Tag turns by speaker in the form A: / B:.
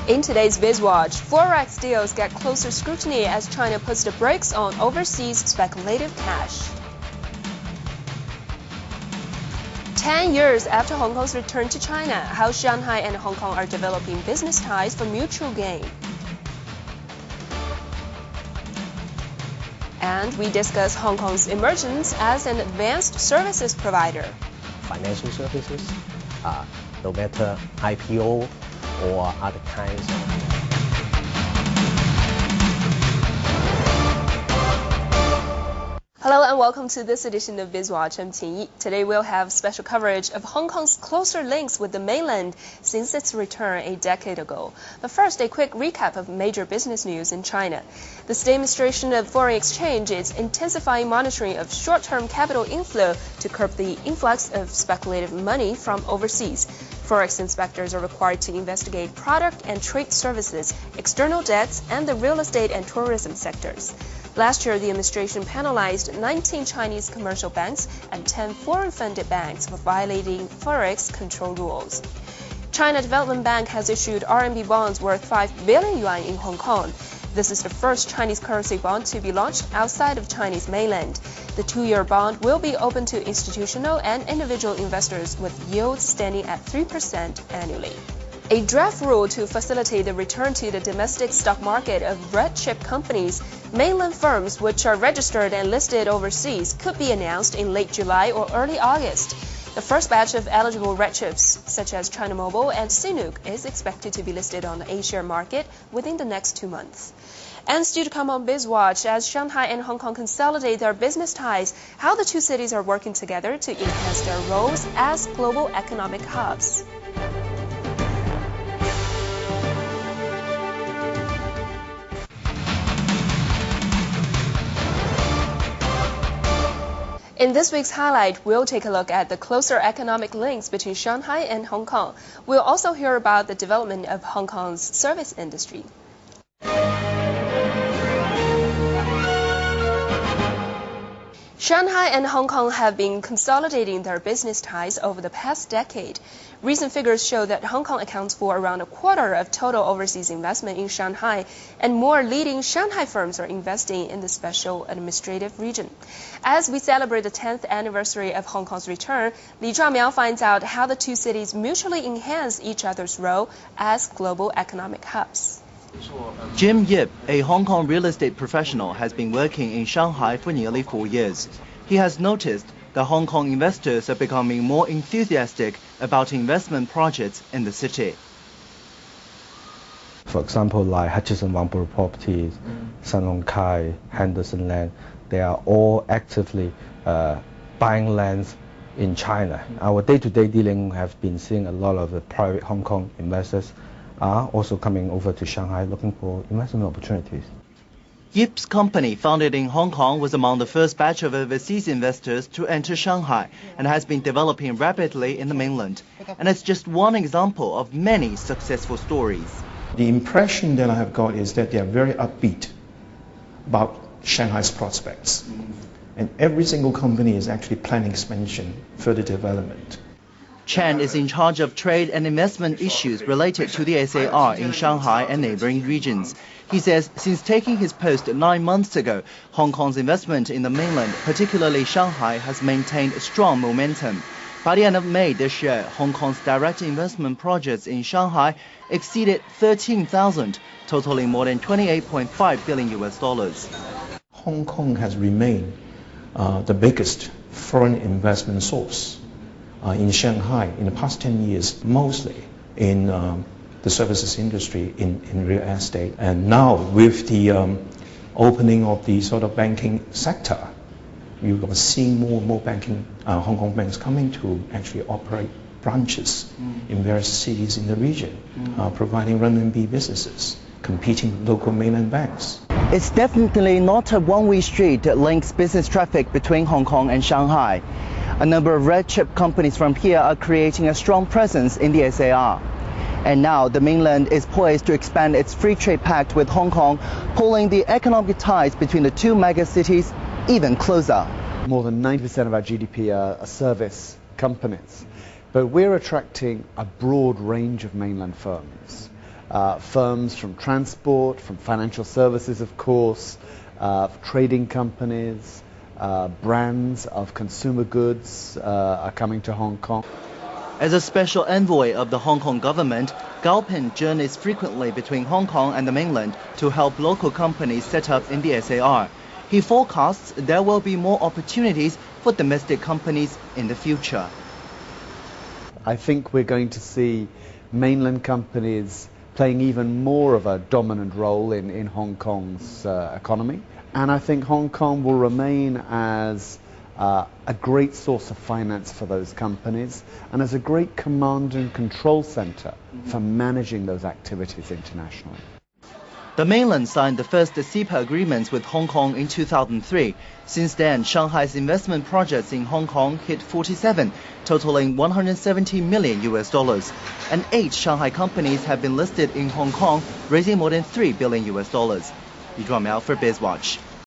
A: In today's BizWatch, Forex deals get closer scrutiny as China puts the brakes on overseas speculative cash. 10 years after Hong Kong's return to China, how Shanghai and Hong Kong are developing business ties for mutual gain. And we discuss Hong Kong's emergence as an advanced services provider.
B: Financial services, no matter IPO or other kinds of.
A: Hello and welcome to this edition of BizWatch. I'm Qin Yi. Today we'll have special coverage of Hong Kong's closer links with the mainland since its return a decade ago. But first, a quick recap of major business news in China. The State Administration of Foreign Exchange is intensifying monitoring of short-term capital inflow to curb the influx of speculative money from overseas. Forex inspectors are required to investigate product and trade services, external debts, and the real estate and tourism sectors. Last year, the administration penalized 19 Chinese commercial banks and 10 foreign-funded banks for violating Forex control rules. China Development Bank has issued RMB bonds worth 5 billion yuan in Hong Kong. This is the first Chinese currency bond to be launched outside of Chinese mainland. The 2-year bond will be open to institutional and individual investors with yields standing at 3% annually. A draft rule to facilitate the return to the domestic stock market of red chip companies, mainland firms which are registered and listed overseas, could be announced in late July or early August. The first batch of eligible red chips, such as China Mobile and Sinuk, is expected to be listed on the A-share market within the next 2 months. And still to come on BizWatch, as Shanghai and Hong Kong consolidate their business ties, how the two cities are working together to enhance their roles as global economic hubs. In this week's highlight, we'll take a look at the closer economic links between Shanghai and Hong Kong. We'll also hear about the development of Hong Kong's service industry. Shanghai and Hong Kong have been consolidating their business ties over the past decade. Recent figures show that Hong Kong accounts for around a quarter of total overseas investment in Shanghai, and more leading Shanghai firms are investing in the special administrative region. As we celebrate the 10th anniversary of Hong Kong's return, Li Zhuamiao finds out how the two cities mutually enhance each other's role as global economic hubs.
C: Jim Yip, a Hong Kong real estate professional, has been working in Shanghai for nearly 4 years. He has noticed that Hong Kong investors are becoming more enthusiastic about investment projects in the city.
D: For example, like Hutchison Wangbo Properties, Sun Hung Kai, Henderson Land, they are all actively buying lands in China. Our day-to-day dealing have been seeing a lot of the private Hong Kong investors are also coming over to Shanghai looking for investment opportunities.
C: Yip's company, founded in Hong Kong, was among the first batch of overseas investors to enter Shanghai and has been developing rapidly in the mainland. And it's just one example of many successful stories.
E: The impression that I have got is that they are very upbeat about Shanghai's prospects. And every single company is actually planning expansion, further development.
C: Chen is in charge of trade and investment issues related to the SAR in Shanghai and neighboring regions. He says since taking his post 9 months ago, Hong Kong's investment in the mainland, particularly Shanghai, has maintained strong momentum. By the end of May this year, Hong Kong's direct investment projects in Shanghai exceeded 13,000, totaling more than $28.5 billion.
E: Hong Kong has remained the biggest foreign investment source in Shanghai in the past 10 years, mostly in the services industry, in real estate. And now with the opening of the sort of banking sector, you are seeing more and more Hong Kong banks coming to actually operate branches in various cities in the region, providing renminbi businesses, competing with local mainland banks.
C: It's definitely not a one-way street that links business traffic between Hong Kong and Shanghai. A number of red chip companies from here are creating a strong presence in the SAR. And now the mainland is poised to expand its free trade pact with Hong Kong, pulling the economic ties between the two mega cities even closer.
F: More than 90% of our GDP are service companies, but we're attracting a broad range of mainland firms. firms from transport, from financial services, of course, trading companies, brands of consumer goods are coming to Hong Kong.
C: As a special envoy of the Hong Kong government, Gao Peng journeys frequently between Hong Kong and the mainland to help local companies set up in the SAR. He forecasts there will be more opportunities for domestic companies in the future.
F: I think we're going to see mainland companies playing even more of a dominant role in Hong Kong's economy. And I think Hong Kong will remain as a great source of finance for those companies and as a great command and control center for managing those activities internationally.
C: The mainland signed the first CEPA agreements with Hong Kong in 2003. Since then, Shanghai's investment projects in Hong Kong hit 47, totaling $170 million. And 8 Shanghai companies have been listed in Hong Kong, raising more than $3 billion. Yu Zhuangmiao for BizWatch.